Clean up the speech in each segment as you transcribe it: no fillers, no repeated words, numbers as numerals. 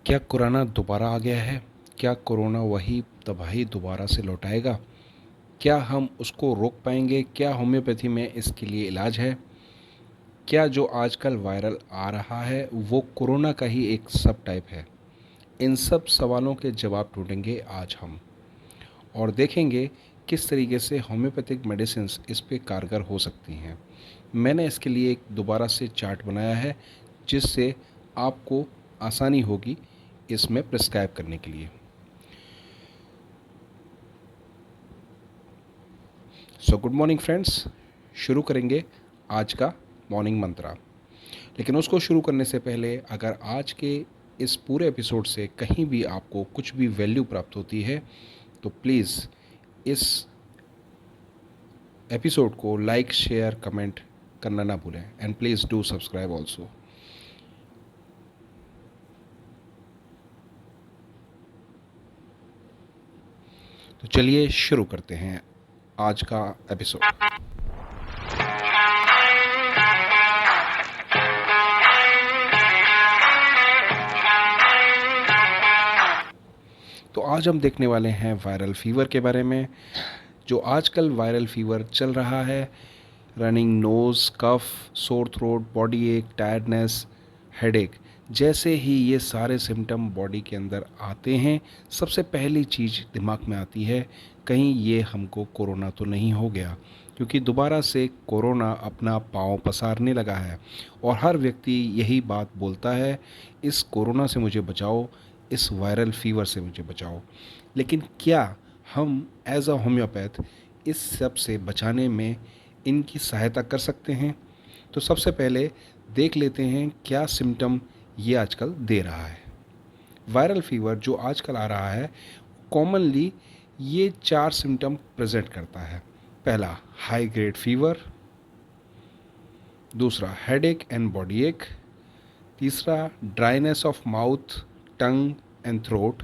क्या कोरोना दोबारा आ गया है? क्या कोरोना वही तबाही दोबारा से लौटाएगा? क्या हम उसको रोक पाएंगे? क्या होम्योपैथी में इसके लिए इलाज है? क्या जो आजकल वायरल आ रहा है वो कोरोना का ही एक सब टाइप है? इन सब सवालों के जवाब ढूंढेंगे आज हम, और देखेंगे किस तरीके से होम्योपैथिक मेडिसिन्स इस पे कारगर हो सकती हैं। मैंने इसके लिए एक दोबारा से चार्ट बनाया है जिससे आपको आसानी होगी इसमें प्रिस्क्राइब करने के लिए। सो गुड मॉर्निंग फ्रेंड्स, शुरू करेंगे आज का मॉर्निंग मंत्रा। लेकिन उसको शुरू करने से पहले अगर आज के इस पूरे एपिसोड से कहीं भी आपको कुछ भी वैल्यू प्राप्त होती है तो प्लीज़ इस एपिसोड को लाइक शेयर कमेंट करना ना भूलें, and please do subscribe also. तो चलिए शुरू करते हैं आज का एपिसोड। तो आज हम देखने वाले हैं वायरल फीवर के बारे में। जो आजकल वायरल फीवर चल रहा है, रनिंग नोज़, कफ, सोर थ्रोट, बॉडी एक, टायर्डनेस, हेडेक, जैसे ही ये सारे सिम्टम बॉडी के अंदर आते हैं सबसे पहली चीज़ दिमाग में आती है, कहीं ये हमको कोरोना तो नहीं हो गया। क्योंकि दोबारा से कोरोना अपना पाँव पसारने लगा है और हर व्यक्ति यही बात बोलता है, इस कोरोना से मुझे बचाओ, इस वायरल फीवर से मुझे बचाओ। लेकिन क्या हम एज अ होम्योपैथ इस सब से बचाने में इनकी सहायता कर सकते हैं? तो सबसे पहले देख लेते हैं क्या सिम्टम ये आजकल दे रहा है। वायरल फीवर जो आजकल आ रहा है कॉमनली ये 4 सिम्टम प्रेजेंट करता है। पहला हाई ग्रेड फीवर, दूसरा हेडेक एंड बॉडी एक, तीसरा dryness of mouth, tongue and throat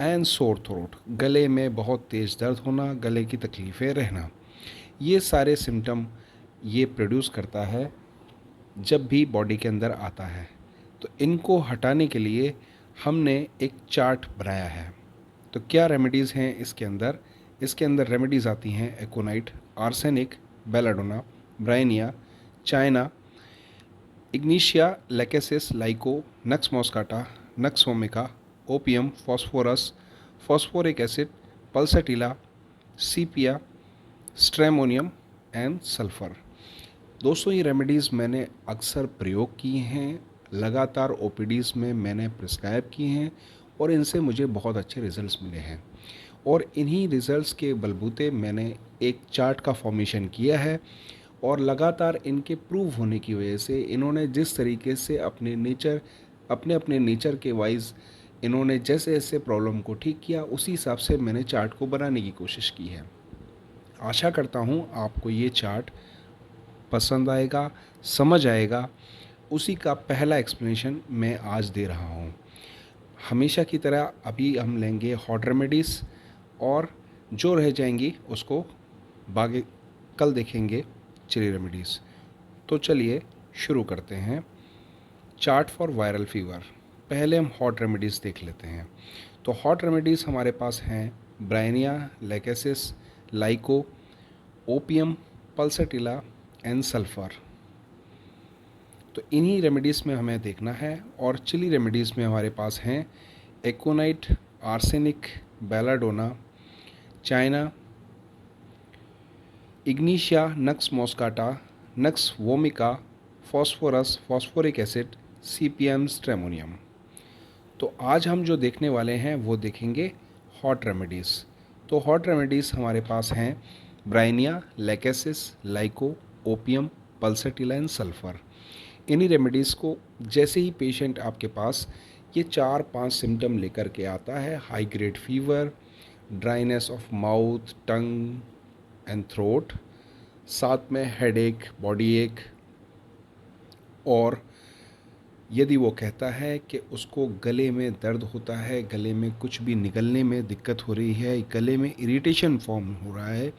and sore throat, गले में बहुत तेज़ दर्द होना, गले की तकलीफ़ें रहना। ये सारे सिम्टम ये प्रोड्यूस करता है जब भी बॉडी के अंदर आता है। तो इनको हटाने के लिए हमने एक चार्ट बनाया है। तो क्या रेमेडीज़ हैं इसके अंदर? इसके अंदर रेमेडीज़ आती हैं aconite, arsenic, belladonna, bryonia, china, ignatia, lachesis, lyco, nux moschata, nux vomica, opium, phosphorus, phosphoric acid, pulsatilla, sepia, stramonium and sulphur. दोस्तों ये रेमेडीज़ मैंने अक्सर प्रयोग किए हैं, लगातार ओपीडीज़ में मैंने प्रिस्क्राइब किए हैं और इनसे मुझे बहुत अच्छे रिजल्ट्स मिले हैं। और इन्हीं रिजल्ट्स के बलबूते मैंने एक चार्ट का फॉर्मेशन किया है और लगातार इनके प्रूव होने की वजह से इन्होंने जिस तरीके से अपने अपने नेचर के वाइज इन्होंने जैसे जैसे प्रॉब्लम को ठीक किया उसी हिसाब से मैंने चार्ट को बनाने की कोशिश की है। आशा करता हूँ आपको ये चार्ट पसंद आएगा, समझ आएगा। उसी का पहला एक्सप्लेनेशन मैं आज दे रहा हूँ। हमेशा की तरह अभी हम लेंगे हॉट रेमेडीज़ और जो रह जाएंगी उसको बागे कल देखेंगे चिली रेमेडीज़। तो चलिए शुरू करते हैं चार्ट फॉर वायरल फीवर। पहले हम हॉट रेमेडीज़ देख लेते हैं। तो हॉट रेमेडीज़ हमारे पास हैं bryonia, lachesis, lyco, opium, pulsatilla and sulphur. तो इन्हीं रेमेडीज़ में हमें देखना है। और चिली रेमेडीज़ में हमारे पास हैं aconite, arsenic, belladonna, china, ignatia, nux moschata, nux vomica, phosphorus, phosphoric acid, sepia, stramonium. तो आज हम जो देखने वाले हैं वो देखेंगे हॉट रेमेडीज़। तो हॉट रेमेडीज़ हमारे पास हैं bryonia, lachesis, lyco, opium, pulsatilla and sulphur. इन्हीं रेमेडीज़ को जैसे ही पेशेंट आपके पास ये 4-5 सिम्टम लेकर के आता है, high grade fever, dryness of mouth, tongue and throat, साथ में हेडेक, बॉडी एक, और यदि वो कहता है कि उसको गले में दर्द होता है, गले में कुछ भी निकलने में दिक्कत हो रही है, गले में इरिटेशन फॉर्म हो रहा है,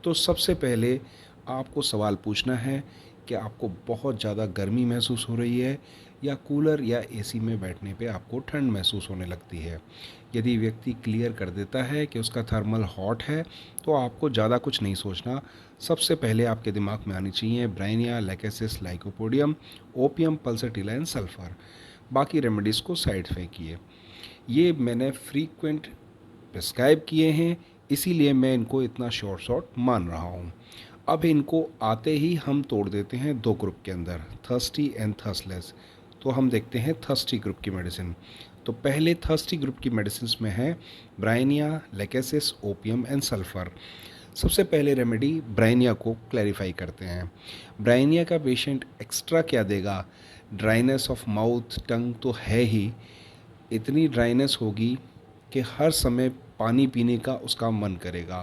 तो सबसे पहले आपको सवाल पूछना है कि आपको बहुत ज़्यादा गर्मी महसूस हो रही है या कूलर या एसी में बैठने पे आपको ठंड महसूस होने लगती है। यदि व्यक्ति क्लियर कर देता है कि उसका थर्मल हॉट है तो आपको ज़्यादा कुछ नहीं सोचना। सबसे पहले आपके दिमाग में आनी चाहिए bryonia, lachesis, lycopodium, opium, pulsatilla and sulphur. बाकी रेमेडीज़ को साइड फेंकिए। ये मैंने फ्रीक्वेंट प्रिस्क्राइब किए हैं, इसीलिए मैं इनको इतना शॉर्ट मान रहा हूँ। अब इनको आते ही हम तोड़ देते हैं दो ग्रुप के अंदर, थर्स्टी एंड थर्स्टलेस। तो हम देखते हैं थर्स्टी ग्रुप की मेडिसिन। तो पहले थर्स्टी ग्रुप की मेडिसिन में है Bryonia, lachesis, opium and sulphur. सबसे पहले रेमेडी ब्राइनिया को क्लैरिफाई करते हैं। ब्राइनिया का पेशेंट एक्स्ट्रा क्या देगा? ड्राइनेस ऑफ माउथ, टंग तो है ही, इतनी ड्राइनेस होगी कि हर समय पानी पीने का उसका मन करेगा।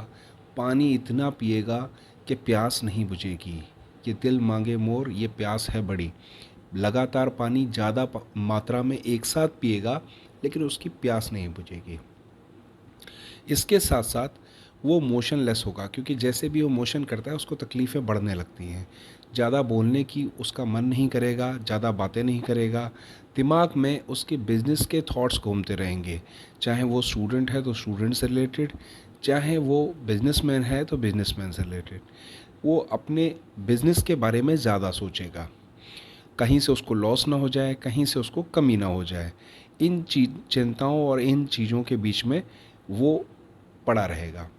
पानी इतना पिएगा कि प्यास नहीं बुझेगी। ये दिल मांगे मोर, ये प्यास है बड़ी। लगातार पानी ज़्यादा मात्रा में एक साथ पिएगा लेकिन उसकी प्यास नहीं बुझेगी। इसके साथ साथ वो मोशनलेस होगा, क्योंकि जैसे भी वो मोशन करता है उसको तकलीफ़ें बढ़ने लगती हैं। ज़्यादा बोलने की उसका मन नहीं करेगा, ज़्यादा बातें नहीं करेगा, दिमाग में उसके बिजनेस के थॉट्स घूमते रहेंगे। चाहे वो स्टूडेंट है तो स्टूडेंट से रिलेटेड, चाहे वो बिजनेसमैन है तो बिजनेसमैन से रिलेटेड। वो अपने बिजनेस के बारे में ज़्यादा सोचेगा, कहीं से उसको लॉस ना हो जाए, कहीं से उसको कमी ना हो जाए। इन चिंताओं और इन चीज़ों के बीच में वो पड़ा रहेगा।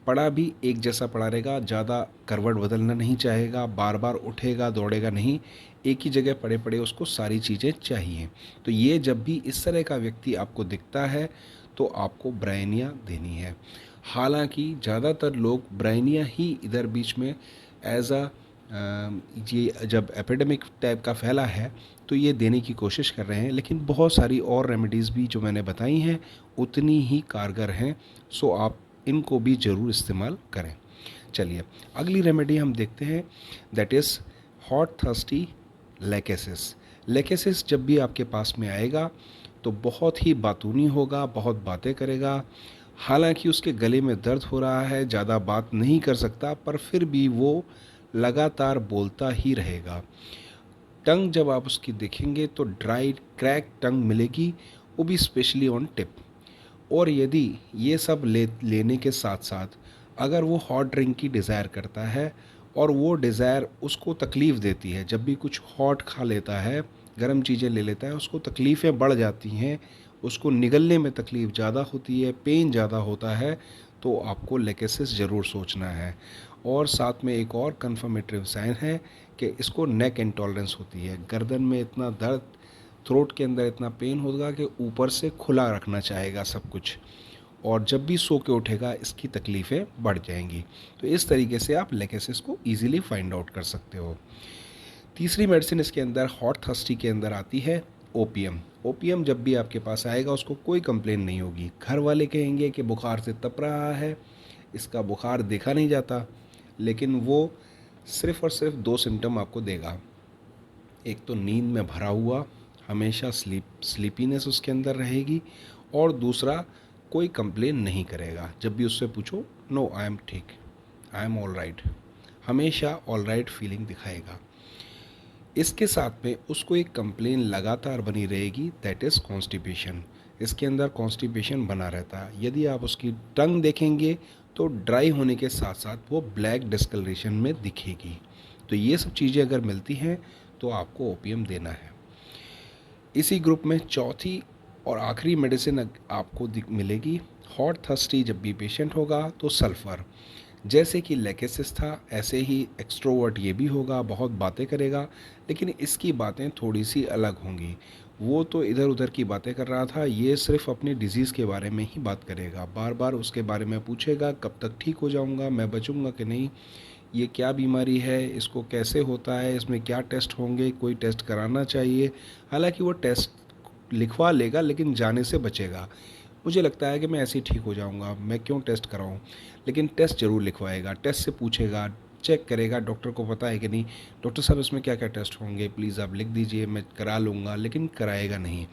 पड़ा भी एक जैसा पड़ा रहेगा, ज़्यादा करवट बदलना नहीं चाहेगा, बार बार उठेगा दौड़ेगा नहीं, एक ही जगह पड़े पड़े उसको सारी चीज़ें चाहिए। तो ये जब भी इस तरह का व्यक्ति आपको दिखता है तो आपको ब्राइनिया देनी है। हालांकि ज़्यादातर लोग ब्राइनिया ही इधर बीच में एज अ ये जब एपिडेमिक टाइप का फैला है तो ये देने की कोशिश कर रहे हैं, लेकिन बहुत सारी और रेमेडीज़ भी जो मैंने बताई हैं उतनी ही कारगर हैं। सो आप इनको भी ज़रूर इस्तेमाल करें। चलिए अगली रेमेडी हम देखते हैं, that is hot thirsty lachesis. Lachesis जब भी आपके पास में आएगा तो बहुत ही बातूनी होगा, बहुत बातें करेगा। हालांकि उसके गले में दर्द हो रहा है, ज़्यादा बात नहीं कर सकता, पर फिर भी वो लगातार बोलता ही रहेगा। टंग जब आप उसकी देखेंगे तो ड्राई क्रैक टंग मिलेगी, वो भी स्पेशली ऑन टिप। और यदि ये सब लेने के साथ साथ अगर वो हॉट ड्रिंक की डिज़ायर करता है और वो डिज़ायर उसको तकलीफ़ देती है, जब भी कुछ हॉट खा लेता है, गर्म चीज़ें ले लेता है, उसको तकलीफ़ें बढ़ जाती हैं, उसको निगलने में तकलीफ़ ज़्यादा होती है, पेन ज़्यादा होता है, तो आपको लेकेसिस ज़रूर सोचना है। और साथ में एक और कन्फर्मेटिव साइन है कि इसको नेक इंटॉलरेंस होती है। गर्दन में इतना दर्द, थ्रोट के अंदर इतना पेन होगा कि ऊपर से खुला रखना चाहेगा सब कुछ, और जब भी सो के उठेगा इसकी तकलीफ़ें बढ़ जाएंगी। तो इस तरीके से आप लेकेसिस को ईजिली फाइंड आउट कर सकते हो। तीसरी मेडिसिन इसके अंदर हॉट थर्स्टी के अंदर आती है ओपियम। ओपियम जब भी आपके पास आएगा उसको कोई कंप्लेन नहीं होगी। घर वाले कहेंगे कि बुखार से तप रहा है, इसका बुखार देखा नहीं जाता, लेकिन वो सिर्फ़ और सिर्फ दो सिम्टम आपको देगा। एक तो नींद में भरा हुआ, हमेशा स्लीपीनेस उसके अंदर रहेगी, और दूसरा कोई कंप्लेन नहीं करेगा। जब भी उससे पूछो, नो आई एम ठीक, आई एम ऑल राइट, हमेशा ऑल राइट फीलिंग दिखाएगा। इसके साथ में उसको एक कंप्लेन लगातार बनी रहेगी, दैट इज़ कॉन्स्टिपेशन। इसके अंदर कॉन्स्टिपेशन बना रहता है। यदि आप उसकी टंग देखेंगे तो ड्राई होने के साथ साथ वो ब्लैक डिस्कलरेशन में दिखेगी। तो ये सब चीज़ें अगर मिलती हैं तो आपको ओपियम देना है। इसी ग्रुप में चौथी और आखिरी मेडिसिन आपको मिलेगी हॉट थर्स्टी। जब भी पेशेंट होगा तो सल्फ़र। जैसे कि लेकेसिस था ऐसे ही एक्सट्रोवर्ट ये भी होगा, बहुत बातें करेगा, लेकिन इसकी बातें थोड़ी सी अलग होंगी। वो तो इधर उधर की बातें कर रहा था, ये सिर्फ अपनी डिज़ीज़ के बारे में ही बात करेगा। बार बार उसके बारे में पूछेगा, कब तक ठीक हो जाऊंगा, मैं बचूंगा कि नहीं, ये क्या बीमारी है, इसको कैसे होता है, इसमें क्या टेस्ट होंगे, कोई टेस्ट कराना चाहिए। हालांकि वो टेस्ट लिखवा लेगा लेकिन जाने से बचेगा। मुझे लगता है कि मैं ऐसे ही ठीक हो जाऊंगा, मैं क्यों टेस्ट कराऊं, लेकिन टेस्ट ज़रूर लिखवाएगा। टेस्ट से पूछेगा, चेक करेगा, डॉक्टर को पता है कि नहीं, डॉक्टर साहब इसमें क्या क्या टेस्ट होंगे प्लीज़ आप लिख दीजिए, मैं करा लूँगा, लेकिन कराएगा नहीं।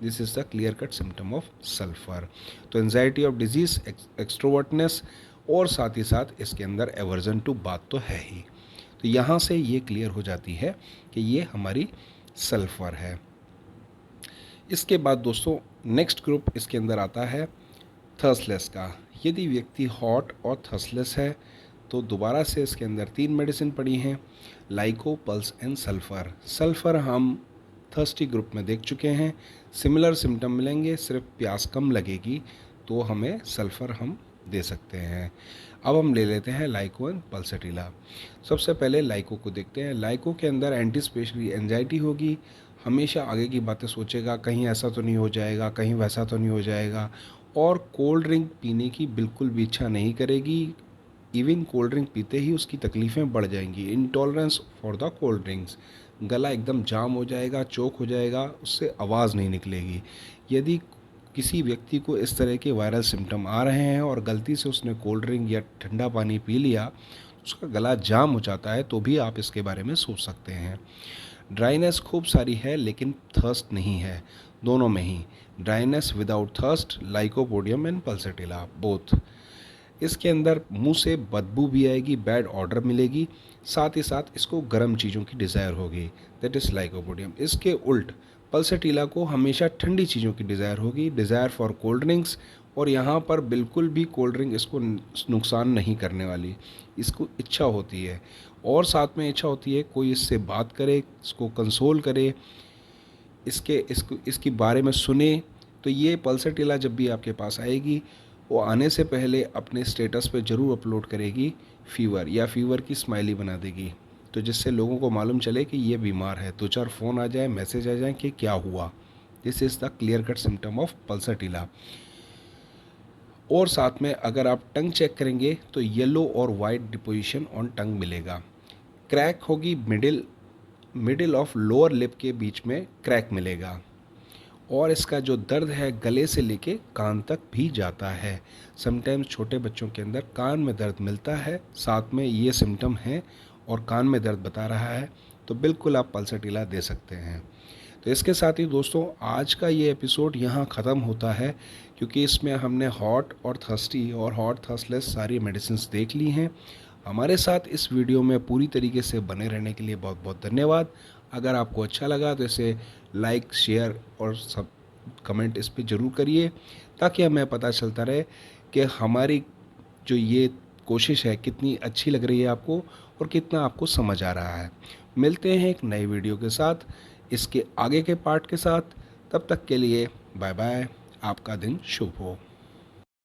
This is the clear cut symptom of sulphur. तो एंजाइटी ऑफ डिजीज़, एक्सट्रोवर्टनेस, और साथ ही साथ इसके अंदर एवर्जन टू बात तो है ही। तो यहाँ से ये क्लियर हो जाती है कि ये हमारी सल्फ़र है। इसके बाद दोस्तों नेक्स्ट ग्रुप इसके अंदर आता है थर्स्टलेस का। यदि व्यक्ति हॉट और थर्स्टलेस है तो दोबारा से इसके अंदर 3 मेडिसिन पड़ी हैं, लाइको, पल्स एंड सल्फ़र। सल्फ़र हम थर्स्टी ग्रुप में देख चुके हैं। सिमिलर सिम्टम मिलेंगे, सिर्फ प्यास कम लगेगी, तो हमें सल्फ़र हम दे सकते हैं। अब हम ले लेते हैं लाइको एंड पल्सटीला। सबसे पहले लाइको को देखते हैं। लाइको के अंदर एंटीसिपेटरी एंजाइटी होगी, हमेशा आगे की बातें सोचेगा, कहीं ऐसा तो नहीं हो जाएगा, कहीं वैसा तो नहीं हो जाएगा, और कोल्ड ड्रिंक पीने की बिल्कुल भी इच्छा नहीं करेगी। इवन कोल्ड ड्रिंक पीते ही उसकी तकलीफ़ें बढ़ जाएंगी। Intolerance for the cold drinks, गला एकदम जाम हो जाएगा, चोक हो जाएगा, उससे आवाज़ नहीं निकलेगी। यदि किसी व्यक्ति को इस तरह के वायरल सिम्टम आ रहे हैं और गलती से उसने कोल्ड ड्रिंक या ठंडा पानी पी लिया, उसका गला जाम हो जाता है, तो भी आप इसके बारे में सोच सकते हैं। ड्राइनेस खूब सारी है लेकिन थर्स्ट नहीं है, दोनों में ही। Dryness without thirst, lycopodium and pulsatilla both. इसके अंदर मुंह से बदबू भी आएगी, बैड ऑर्डर मिलेगी, साथ ही साथ इसको गर्म चीज़ों की डिज़ायर होगी, दैट इज़ लाइकोपोडियम। इसके उल्ट पल्सटीला को हमेशा ठंडी चीज़ों की डिज़ायर होगी, डिज़ायर फॉर कोल्ड ड्रिंक्स, और यहाँ पर बिल्कुल भी कोल्ड ड्रिंक इसको नुकसान नहीं करने वाली, इसको इच्छा होती है। और साथ में इच्छा होती है कोई इससे बात करे, इसको कंसोल करे, इसकी बारे में सुने। तो ये पल्सटीला जब भी आपके पास आएगी, वो आने से पहले अपने स्टेटस पे ज़रूर अपलोड करेगी फ़ीवर, या फ़ीवर की स्माइली बना देगी, तो जिससे लोगों को मालूम चले कि ये बीमार है। 2-4 फ़ोन आ जाए, मैसेज आ जाए कि क्या हुआ। This is the clear cut symptom of pulsatilla. और साथ में अगर आप टंग चेक करेंगे तो येलो और वाइट डिपोजिशन ऑन टंग मिलेगा। क्रैक होगी मिडिल ऑफ लोअर लिप के बीच में क्रैक मिलेगा। और इसका जो दर्द है गले से लेके कान तक भी जाता है। समटाइम्स छोटे बच्चों के अंदर कान में दर्द मिलता है, साथ में ये सिम्टम है और कान में दर्द बता रहा है, तो बिल्कुल आप पल्सटीला दे सकते हैं। तो इसके साथ ही दोस्तों आज का ये एपिसोड यहाँ ख़त्म होता है, क्योंकि इसमें हमने हॉट और थर्स्टी और हॉट थर्स्टलेस सारी मेडिसिन्स देख ली हैं। हमारे साथ इस वीडियो में पूरी तरीके से बने रहने के लिए बहुत बहुत धन्यवाद। अगर आपको अच्छा लगा तो इसे लाइक, शेयर और सब कमेंट इस पे ज़रूर करिए, ताकि हमें पता चलता रहे कि हमारी जो ये कोशिश है कितनी अच्छी लग रही है आपको और कितना आपको समझ आ रहा है। मिलते हैं एक नई वीडियो के साथ, इसके आगे के पार्ट के साथ। तब तक के लिए बाय बाय, आपका दिन शुभ हो।